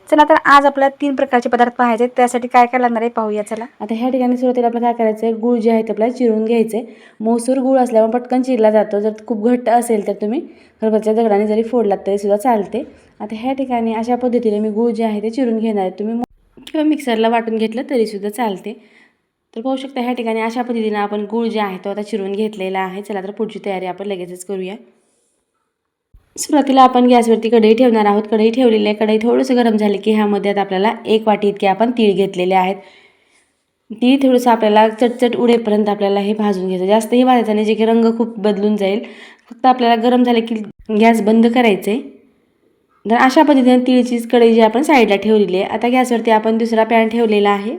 चला तर आज आपल्याला 3 प्रकारचे पदार्थ पाहायचे आहेत. त्यासाठी काय काय लागणार आहे पाहूया चला. आता ह्या ठिकाणी सुरुवातीला आपल्याला काय करायचं आहे, गूळ जे आहे ते आपल्याला चिरून घ्यायचं आहे. मौसूर गूळ असल्यामुळे पटकन चिरला जातो. जर खूप घट्ट असेल तर तुम्ही खरबसच्या दगडाने जरी फोडलात तरी सुद्धा चालते. आता ह्या ठिकाणी अशा पद्धतीने मी गूळ जे आहे ते चिरून घेणार आहे. तुम्ही किंवा मिक्सरला वाटून घेतलं तरी सुद्धा चालते. तर पाहू शकता ह्या ठिकाणी अशा पद्धतीने आपण गूळ जे आहे तो आता चिरून घेतलेला आहे. चला तर पुढची तयारी आपण लगेचच करूया. सुरुवातीला आपण गॅसवरती कढई ठेवणार आहोत. कढई ठेवलेली आहे. कढई थोडंसं गरम झाली की ह्यामध्ये आता आपल्याला 1 वाटी इतके आपण तीळ घेतलेले आहेत. तीळ थोडंसं आपल्याला चटचट उडेपर्यंत आपल्याला हे भाजून घ्यायचं. जास्तही भाजायचं नाही जे की रंग खूप बदलून जाईल. फक्त आपल्याला गरम झाले की गॅस बंद करायचं आहे. तर अशा पद्धतीने तीळची कढई जी आपण साईडला ठेवलेली आहे. आता गॅसवरती आपण दुसरा पॅन ठेवलेला आहे.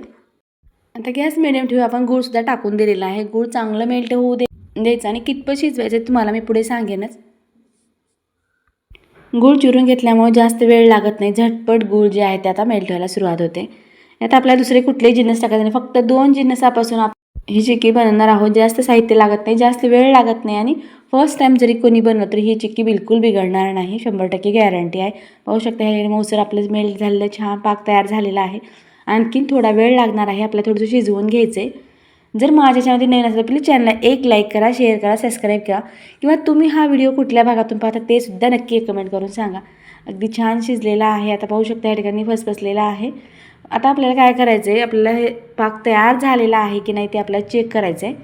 आता गॅस मिडियम ठेवून आपण गूळसुद्धा टाकून दिलेला आहे. गूळ चांगलं मेल्ट होऊ द्यायचं आणि कितपत शिजवायचं तुम्हाला मी पुढे सांगेनच. गूळ चिरून घेतल्यामुळे जास्त वेळ लागत नाही. झटपट गूळ जे आहे ते आता मेल्ट व्हायला सुरुवात होते. आता आपल्याला दुसरे कुठलेही जिन्नस टाकायचे नाही. फक्त 2 जिन्नसापासून आपण ही चिक्की बनवणार आहोत. जास्त साहित्य लागत नाही, जास्त वेळ लागत नाही आणि फर्स्ट टाइम जरी कोणी बनवलं तरी ही चिक्की बिलकुल बिघडणार नाही. 100% गॅरंटी आहे. पाहू शकता हे मौसूर आपलं मेल्ट झालेलं छान पाक तयार झालेला आहे. आणखीन थोडा वेळ लागणार आहे. आपल्याला थोडंसं शिजवून घ्यायचं आहे. जर माझ्या चॅनलमध्ये नवीन असेल तर प्लीज चॅनलला एक लाईक करा, शेअर करा, सबस्क्राईब करा किंवा तुम्ही हा व्हिडिओ कुठल्या भागातून पाहता ते सुद्धा नक्की कमेंट करून सांगा. अगदी छान शिजलेला आहे. आता पाहू शकता या ठिकाणी फसफसलेला आहे. आता आपल्याला काय करायचं आहे, आपल्याला हे पाक तयार झालेला आहे की नाही ते आपल्याला चेक करायचं आहे.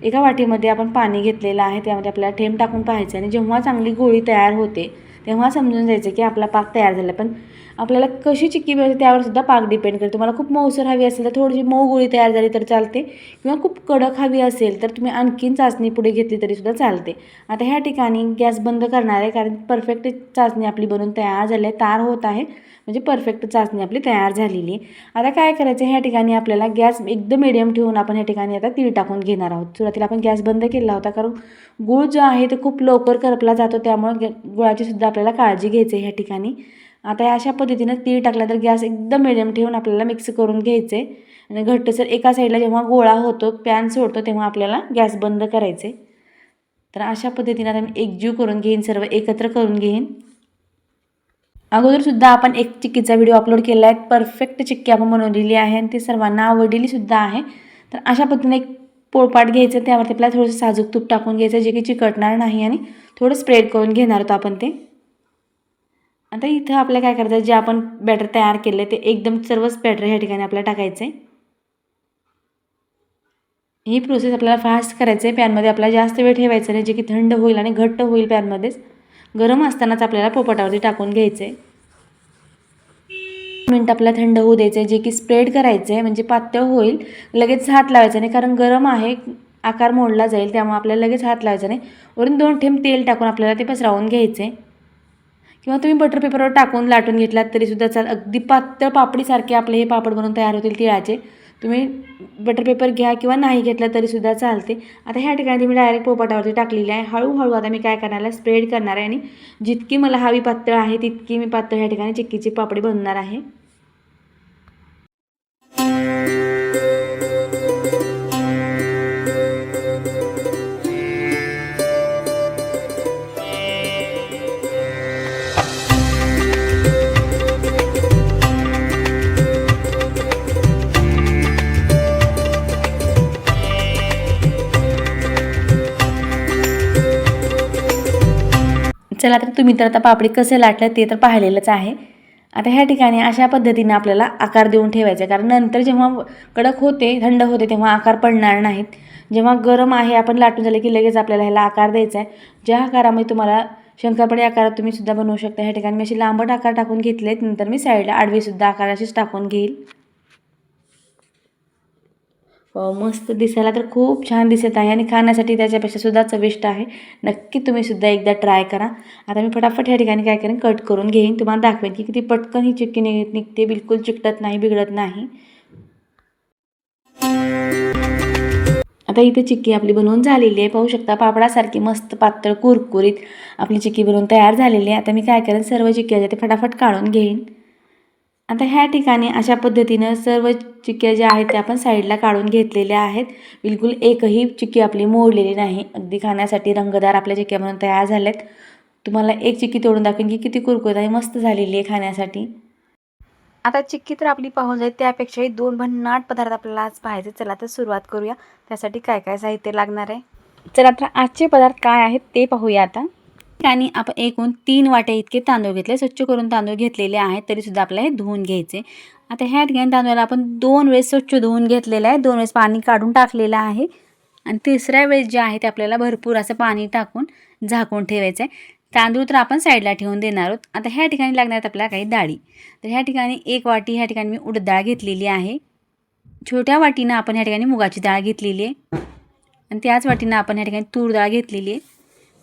एका वाटीमध्ये आपण पाणी घेतलेलं आहे. त्यामध्ये आपल्याला थेंब टाकून पाहायचं आणि जेव्हा चांगली गोळी तयार होते तेव्हा समजून जायचं की आपला पाक तयार झाला. पण आपल्याला कशी चिक्की मिळते त्यावर सुद्धा पाक डिपेंड करते. तुम्हाला खूप मऊसर हवी असेल तर थोडीशी मऊ गोळी तयार झाली तर चालते किंवा खूप कडक हवी असेल तर तुम्ही आणखीन चाचणी पुढे घेतली तरी सुद्धा चालते. आता ह्या ठिकाणी गॅस बंद करणार आहे कारण परफेक्ट चाचणी आपली बनवून तयार झाली आहे. तार होत आहे म्हणजे परफेक्ट चाचणी आपली तयार झालेली आहे. आता काय करायचं ह्या ठिकाणी आपल्याला गॅस एकदम मिडियम ठेवून आपण ह्या ठिकाणी आता तीळ टाकून घेणार आहोत. सुरुवातीला आपण गॅस बंद केला होता कारण गूळ जो आहे तो खूप लवकर करपला जातो त्यामुळे गुळाची सुद्धा आपल्याला काळजी घ्यायची आहे ह्या ठिकाणी. आता अशा पद्धतीनं तीळ टाकला तर गॅस एकदम मिडियम ठेवून आपल्याला मिक्स करून घ्यायचं आहे आणि घट्टसर एका साईडला जेव्हा गोळा होतो पॅन सोडतो तेव्हा आपल्याला गॅस बंद करायचं आहे. तर अशा पद्धतीने आता मी एकजीव करून घेईन, सर्व एकत्र करून घेईन. अगोदरसुद्धा आपण एक चिक्कीचा व्हिडिओ अपलोड केला आहे. परफेक्ट चिक्की आपण बनवलेली आहे आणि ती सर्वांना आवडलेली सुद्धा आहे. तर अशा पद्धतीने एक पोळपाट घ्यायचं, त्यावरती आपल्याला थोडंसं साजूक तूप टाकून घ्यायचं जे की चिकटणार नाही आणि थोडं स्प्रेड करून घेणार आहोत आपण ते. आता इथं आपल्याला काय करायचं, जे आपण बॅटर तयार केले ते एकदम सर्वच बॅटर ह्या ठिकाणी आपल्याला टाकायचं आहे. ही प्रोसेस आपल्याला फास्ट करायचं आहे. पॅनमध्ये आपल्याला जास्त वेळ ठेवायचं नाही जे की थंड होईल आणि घट्ट होईल. पॅनमध्येच गरम असतानाच आपल्याला पोपटावरती टाकून घ्यायचं आहे. मिनिट आपल्याला थंड होऊ द्यायचं आहे जे की स्प्रेड करायचं आहे म्हणजे पातळ होईल. लगेच हात लावायचा नाही कारण गरम आहे, आकार मोडला जाईल त्यामुळे आपल्याला लगेच हात लावायचा नाही. वरून 2 थेंब तेल टाकून आपल्याला ते पसरवून घ्यायचं आहे किंवा तुम्ही बटर पेपरवर टाकून लाटून घेतलात तरीसुद्धा चाल. अगदी पातळ पापडीसारखे आपले हे पापड बनवून तयार होतील तिळाचे. तुम्ही बटर पेपर घ्या किंवा नाही घेतला तरीसुद्धा चालते. आता ह्या ठिकाणी मी डायरेक्ट पोपटावरती टाकलेली आहे. हळूहळू आता मी काय करणार आहे, स्प्रेड करणार आहे आणि जितकी मला हवी पातळ आहे तितकी मी पातळ ह्या ठिकाणी चिक्कीची पापडी बनवणार आहे. चला तर तुम्ही तर आता पापडी कसे लाटलं ते तर पाहिलेलंच आहे. आता ह्या ठिकाणी अशा पद्धतीने आपल्याला आकार देऊन ठेवायचा कारण नंतर जेव्हा कडक होते, थंड होते तेव्हा आकार पडणार नाहीत. जेव्हा गरम आहे आपण लाटून झाले की लगेच आपल्याला ह्याला आकार द्यायचा आहे. ज्या आकारामध्ये तुम्हाला शंकरपाळी आकारात तुम्ही सुद्धा बनवू शकता. ह्या ठिकाणी मी अशी लांबट आकार टाकून घेतलेत. नंतर मी साईडला आडवीसुद्धा आकार अशीच टाकून घेईल. मस्त दिसायला तर खूप छान दिसत आहे आणि खाण्यासाठी त्याच्यापेक्षा सुद्धा चविष्ट आहे. नक्की तुम्ही सुद्धा एकदा ट्राय करा. आता मी फटाफट ह्या ठिकाणी काय करेन, कट करून घेईन. तुम्हाला दाखवेन की किती पटकन ही चिक्की निघते, बिलकुल चिकटत नाही, बिघडत नाही. आता इथे चिक्की आपली बनवून झालेली आहे. पाहू शकता पापडासारखी मस्त पातळ कुरकुरीत आपली चिक्की बनवून तयार झालेली आहे. आता मी काय करेन, सर्व चिक्की ते फटाफट काढून घेईन. आता ह्या ठिकाणी अशा पद्धतीनं सर्व चिक्क्या ज्या आहेत त्या आपण साईडला काढून घेतलेल्या आहेत. बिलकुल एकही चिक्की आपली मोडलेली नाही. अगदी खाण्यासाठी रंगदार आपल्या चिक्क्या बनवून तयार झाल्यात. तुम्हाला एक चिक्की तोडून दाखवेन की किती कुरकुरीत आहे, मस्त झालेली आहे खाण्यासाठी. आता चिक्की तर आपली पाहून जाईल, त्यापेक्षाही 2 भन्नाट पदार्थ आपल्याला आज पाहायचे. चला तर सुरुवात करूया. त्यासाठी काय काय साहित्य लागणार आहे. चला तर आजचे पदार्थ काय आहेत ते पाहूया आता. आणि आपण एकूण 3 वाट्या इतके तांदूळ घेतले. स्वच्छ करून तांदूळ घेतलेले आहेत, तरीसुद्धा आपल्याला हे धुवून घ्यायचे. आता ह्या ठिकाणी तांदूळाला आपण 2 वेळेस स्वच्छ धुवून घेतलेलं आहे, 2 वेळेस पाणी काढून टाकलेलं आहे आणि तिसऱ्या वेळेस जे आहे ते आपल्याला भरपूर असं पाणी टाकून झाकून ठेवायचं आहे. तांदूळ तर आपण साईडला ठेवून देणार आहोत. आता ह्या ठिकाणी लागणार आहेत आपल्याला काही डाळी. तर ह्या ठिकाणी 1 वाटी ह्या ठिकाणी मी उडद डाळ घेतलेली आहे. छोट्या वाटीनं आपण ह्या ठिकाणी मुगाची डाळ घेतलेली आहे आणि त्याच वाटीनं आपण ह्या ठिकाणी तूर डाळ घेतलेली आहे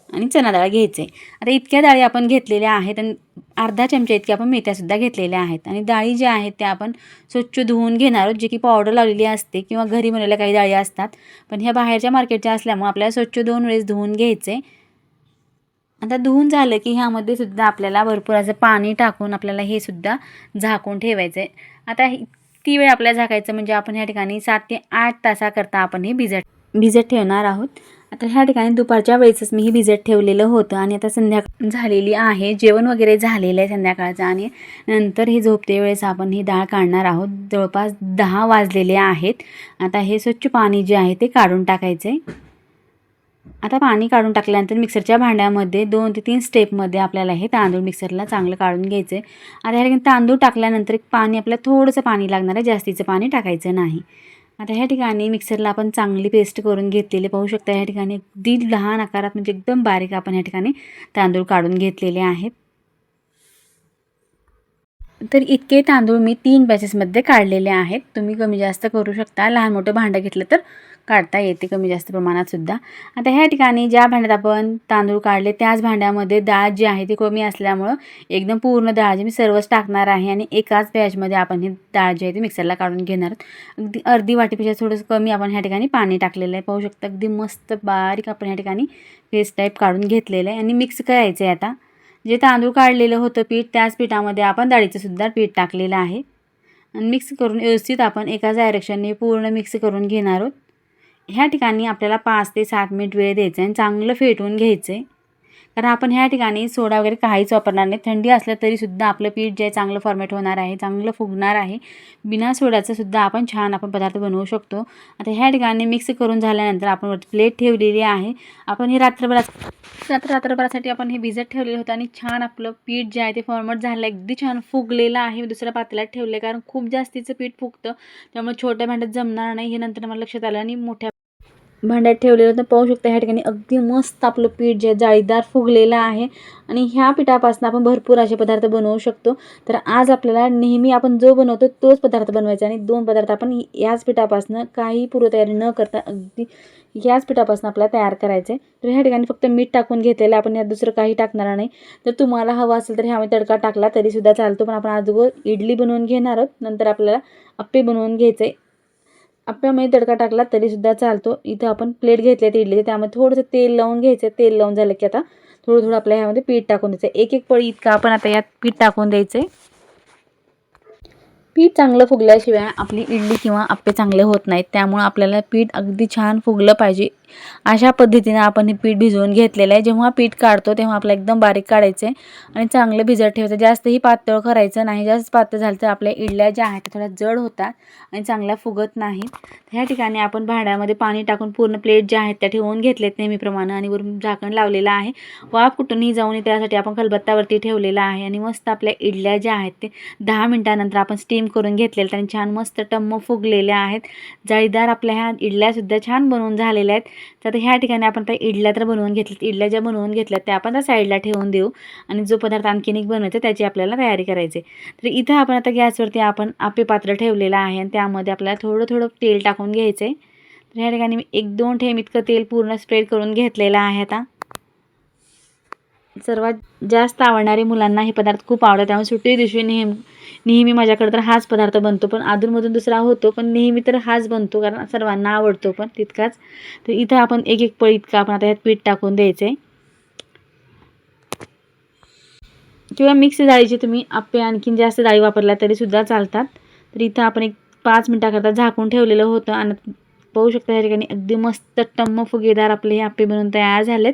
आणि चना डाळ घ्यायचे. आता इतक्या डाळी आपण घेतलेल्या आहेत आणि अर्धा चमचा इतक्या आपण मेथ्यासुद्धा घेतलेल्या आहेत आणि डाळी ज्या आहेत त्या आपण स्वच्छ धुवून घेणार आहोत, जे की पावडर लावलेली असते किंवा घरी बनवलेल्या काही डाळी असतात, पण ह्या बाहेरच्या मार्केटच्या असल्यामुळे आपल्याला स्वच्छ 2 वेळेस धुवून घ्यायचे. आता धुवून झालं की ह्यामध्ये सुद्धा आपल्याला भरपूर असं पाणी टाकून आपल्याला हे सुद्धा झाकून ठेवायचं आहे. आता ती वेळ आपल्याला झाकायचं म्हणजे आपण ह्या ठिकाणी 7 ते 8 तासाकरता आपण हे भिजत ठेवणार आहोत. आता ह्या ठिकाणी दुपारच्या वेळेसच मी हे भिजत ठेवलेलं होतं आणि आता संध्याकाळ झालेली आहे, जेवण वगैरे झालेलं आहे संध्याकाळचं आणि नंतर हे झोपते वेळेस आपण ही डाळ काढणार आहोत. जवळपास 10 वाजलेले आहेत. आता हे स्वच्छ पाणी जे आहे ते काढून टाकायचं आहे. आता पाणी काढून टाकल्यानंतर मिक्सरच्या भांड्यामध्ये 2 ते 3 स्टेपमध्ये आपल्याला हे तांदूळ मिक्सरला चांगलं काढून घ्यायचं आहे. आता ह्या ठिकाणी तांदूळ टाकल्यानंतर एक पाणी आपल्याला थोडंसं पाणी लागणार आहे, जास्तीचं पाणी टाकायचं नाही. आता ह्या ठिकाणी मिक्सरला आपण चांगली पेस्ट करून घेतलेली पाहू शकता. ह्या ठिकाणी अगदी लहान आकारात म्हणजे एकदम बारीक आपण ह्या ठिकाणी तांदूळ काढून घेतलेले आहेत. तर इतके तांदूळ मी 3 बॅचेसमध्ये काढलेले आहेत. तुम्ही कमी जास्त करू शकता, लहान मोठं भांडं घेतलं तर काढता येते कमी जास्त प्रमाणात सुद्धा. आता ह्या ठिकाणी ज्या भांड्यात आपण तांदूळ काढले त्याच भांड्यामध्ये डाळ जी आहे ती कमी असल्यामुळं एकदम पूर्ण डाळ जी मी सर्वच टाकणार आहे आणि एकाच बॅचमध्ये आपण ही डाळ जी आहे ती मिक्सरला काढून घेणार आहोत. अगदी अर्धी वाटीपेक्षा थोडंसं कमी आपण ह्या ठिकाणी पाणी टाकलेलं आहे. पाहू शकता अगदी मस्त बारीक आपण ह्या ठिकाणी पेस्ट टाईप काढून घेतलेलं आहे आणि मिक्स करायचं आहे. आता जे तांदूळ काढलेलं होतं पीठ, त्याच पिठामध्ये आपण डाळीचं सुद्धा पीठ टाकलेलं आहे आणि मिक्स करून व्यवस्थित आपण एकाच डायरेक्शनने पूर्ण मिक्स करून घेणार आहोत. ह्या ठिकाणी आपल्याला 5 ते 7 मिनिट वेळ द्यायचा आहे आणि चांगलं फेटून घ्यायचं आहे. कारण आपण ह्या ठिकाणी सोडा वगैरे काहीच वापरणार नाही. थंडी असलं तरीसुद्धा आपलं पीठ जे आहे चांगलं फॉर्मेट होणार आहे, चांगलं फुगणार आहे. बिना सोड्याचं सुद्धा आपण छान पदार्थ बनवू शकतो. आता ह्या ठिकाणी मिक्स करून झाल्यानंतर आपण वरती प्लेट ठेवलेली आहे. आपण हे रात्रभरासाठी आपण हे भिजत ठेवलेलं होतं आणि छान आपलं पीठ जे आहे ते फॉर्मेट झालं, अगदी छान फुगलेलं आहे. दुसऱ्या पातेल्यात ठेवले कारण खूप जास्तीचं पीठ फुगतं, त्यामुळे छोट्या भांड्यात जमणार नाही. हे नंतर मला लक्षात आलं आणि मोठ्या भांड्यात ठेवलेलं तर पाहू शकता ह्या ठिकाणी अगदी मस्त आपलं पीठ जे जाळीदार फुगलेलं आहे आणि ह्या पिठापासून आपण भरपूर असे पदार्थ बनवू शकतो. तर आज आपल्याला नेहमी आपण जो बनवतो तोच पदार्थ बनवायचा आणि 2 पदार्थ आपण याच पिठापासून काही पूर्वतयारी न करता अगदी याच पिठापासून आपल्याला तयार करायचं आहे. तर ह्या ठिकाणी फक्त मीठ टाकून घेतलेलं आपण यात दुसरं काही टाकणार नाही. तर तुम्हाला हवा असेल तर ह्यामध्ये तडका टाकला तरीसुद्धा चालतो, पण आपण अगोदर इडली बनवून घेणार आहोत, नंतर आपल्याला अप्पे बनवून घ्यायचं आहे. आप्यामध्ये तडका टाकला तरीसुद्धा चालतो. इथं आपण प्लेट घेतले ते इडलीचे, त्यामध्ये थोडंसं तेल लावून घ्यायचं. तेल लावून झालं की आता थोडं आपल्या ह्यामध्ये पीठ टाकून द्यायचं. एक पळी इतकं आपण आता यात पीठ टाकून द्यायचं आहे. पीठ चांगलं फुगल्याशिवाय आपली इडली किंवा आप्पे चांगले होत नाहीत, त्यामुळे आपल्याला पीठ अगदी छान फुगलं पाहिजे. अशा पद्धतीने आपण हे पीठ भिजवून घेतलेलं आहे. जेव्हा पीठ काढतो तेव्हा आपल्याला एकदम बारीक काढायचं आहे आणि चांगलं भिजत ठेवायचं. जास्तही पातळ करायचं नाही, जास्त पातळ झालं तर आपल्या इडल्या ज्या आहेत त्या थोड्या जड होतात आणि चांगल्या फुगत नाहीत. ह्या ठिकाणी आपण भांड्यामध्ये पाणी टाकून पूर्ण प्लेट ज्या आहेत त्या ठेवून घेतलेत नेहमीप्रमाणे आणि वरून झाकण लावलेलं आहे. वाफ कुठूनही जाऊ नये त्यासाठी आपण खलबत्त्यावरती ठेवलेलं आहे आणि मस्त आपल्या इडल्या ज्या आहेत ते 10 मिनिटानंतर आपण स्टीम करून घेतलेल्या आणि छान मस्त टम्म फुगलेल्या आहेत. जाळीदार आपल्या ह्या इडल्यासुद्धा छान बनवून झालेल्या आहेत. तर ह्या ठिकाणी आपण त्या इडल्या तर बनवून घेतल्यात, इडल्या ज्या बनवून घेतल्यात त्या आपण त्या साईडला ठेवून देऊ आणि जो पदार्थ आणखीन एक बनवायचा त्याची आपल्याला तयारी करायची. तर इथं आपण आता गॅसवरती आपण आप्पे पात्र ठेवलेलं आहे आणि त्यामध्ये आपल्याला थोडं तेल टाकून घ्यायचं आहे. तर ह्या ठिकाणी मी 1-2 थेंब इतकं तेल पूर्ण स्प्रेड करून घेतलेलं आहे. आता सर्वात जास्त आवडणारे मुलांना हे पदार्थ खूप आवडतात, त्यामुळे सुट्टी दिवशी नेहमी माझ्याकडे तर हाच पदार्थ बनतो, पण अधूनमधून दुसरा होतो, पण नेहमी तर हाच बनतो कारण सर्वांना आवडतो पण तितकाच. तर इथं आपण एक पळी इतकं आपण आता यात पीठ टाकून द्यायचं आहे किंवा मिक्स डाळीचे तुम्ही आप्पे आणखीन जास्त डाळी वापरल्या तरीसुद्धा चालतात. तर इथं आपण एक 5 मिनिटाकरता झाकून ठेवलेलं होतं आणि पाहू शकता या ठिकाणी अगदी मस्त टम्म फुगेदार आपले हे आप्पे बनवून तयार झालेत.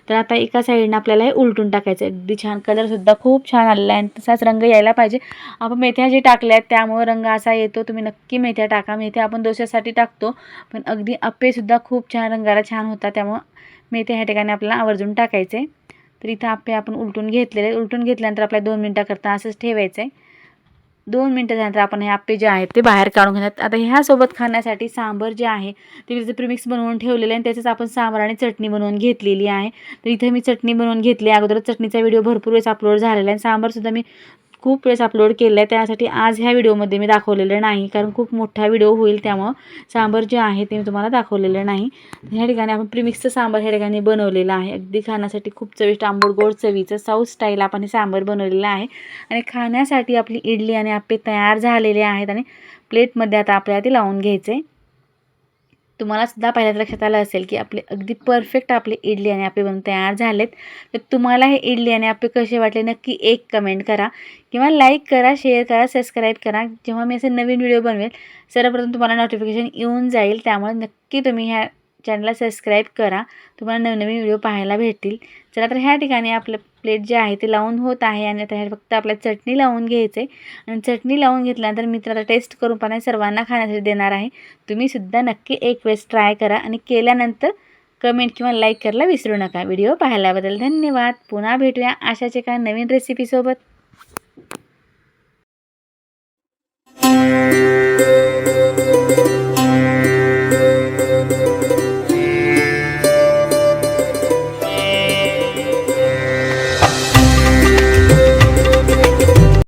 तर आता एका साईडनं आपल्याला हे उलटून टाकायचं. अगदी छान कलरसुद्धा खूप छान आलेला आहे आणि तसाच रंग यायला पाहिजे. आपण मेथ्या जे टाकल्या आहेत त्यामुळे रंग असा येतो. तुम्ही नक्की मेथ्या टाका. मेथ्या आपण डोश्यासाठी टाकतो, पण अगदी आप्पेसुद्धा खूप छान रंगाला छान होतात. त्यामुळं मेथ्या ह्या ठिकाणी आपल्याला आवर्जून टाकायचे. तर इथं आप्पे आपण उलटून घेतलेले. उलटून घेतल्यानंतर आपल्याला 2 मिनिटाकरता असंच ठेवायचं आहे. 2 मिनिटं झाल्यानंतर आपण हे आप्पे जे आहेत ते बाहेर काढून घेणार. आता ह्यासोबत खाण्यासाठी सांबर जे आहे ते त्याचं प्रिमिक्स बनवून ठेवलेलं आहे आणि त्याचंच आपण सांबार आणि चटणी बनवून घेतलेली आहे. तर इथे मी चटणी बनवून घेतली. अगोदरच चटणीचा व्हिडिओ भरपूर वेळेस अपलोड झालेला आहे. सांबारसुद्धा मी खूप वेळेस अपलोड केलं आहे. त्यासाठी आज ह्या व्हिडिओमध्ये मी दाखवलेलं नाही, कारण खूप मोठा व्हिडिओ होईल. त्यामुळं सांबार जे आहे ते मी तुम्हाला दाखवलेलं नाही. ह्या ठिकाणी आपण प्रिमिक्सचं सांबार ह्या ठिकाणी बनवलेलं आहे. अगदी खाण्यासाठी खूप चविष्ट आंबट गोड चवीचं साऊथ स्टाईल आपण हे सांबार बनवलेलं आहे. आणि खाण्यासाठी आपली इडली आणि आप्पे तयार झालेले आहेत आणि प्लेटमध्ये आता आपल्याला ते लावून घ्यायचे. तुम्हाला सुद्धा पहिल्याच लक्षात आलं असेल की आपले अगदी परफेक्ट आपले इडली आणि आप्पे बनून तयार झालेत. तर तुम्हाला हे इडली आणि आप्पे कसे वाटले नक्की एक कमेंट करा किंवा लाईक करा, शेअर करा, सबस्क्राईब करा. जेव्हा मी असे नवीन व्हिडिओ बनवेल सर्वप्रथम तुम्हाला नोटिफिकेशन येऊन जाईल. त्यामुळे नक्की तुम्ही ह्या चॅनलला सबस्क्राईब करा. तुम्हाला नवनवीन व्हिडिओ पाहायला भेटतील. चला तर ह्या ठिकाणी आपलं प्लेट जे आहे ते लावून होत आहे आणि आता फक्त आपल्याला चटणी लावून घ्यायचं आहे आणि चटणी लावून घेतल्यानंतर मी तर आता टेस्ट करून पाहणे सर्वांना खाण्यासाठी देणार आहे. तुम्हीसुद्धा नक्की एक वेळेस ट्राय करा आणि केल्यानंतर कमेंट किंवा लाईक करायला विसरू नका. व्हिडिओ पाहिल्याबद्दल धन्यवाद. पुन्हा भेटूया अशाच एका नवीन रेसिपीसोबत.